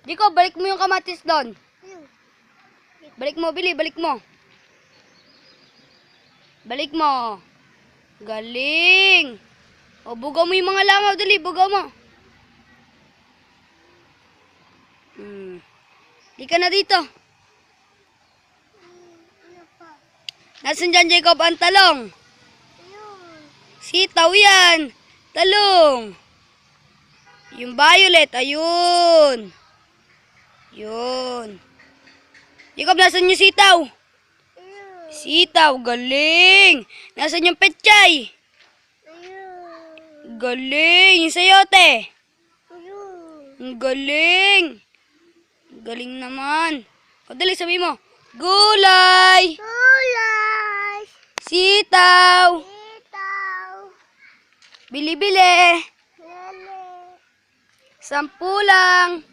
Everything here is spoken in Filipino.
Jacob, balik mo yung kamatis doon. Ayun. Balik mo, Bili, balik mo. Balik mo. Galing. O, bugaw mo yung mga langaw, dali, bugaw mo. Di ka na dito. Ano pa? Nasaan dyan, Jacob, ang talong? Ayun. Sitaw yan. Talong. Yung violet, ayun. Yun. Jacob, nasaan yung sitaw? Ayun. Sitaw, galing. Nasaan yung pechay? Ayun. Galing. Yung sayote. Ayun. Ang galing. Galing naman. O, dali, sabi mo. Gulay. Gulay. Sitaw. Itaw. Bili-bili. Lele. 10 lang.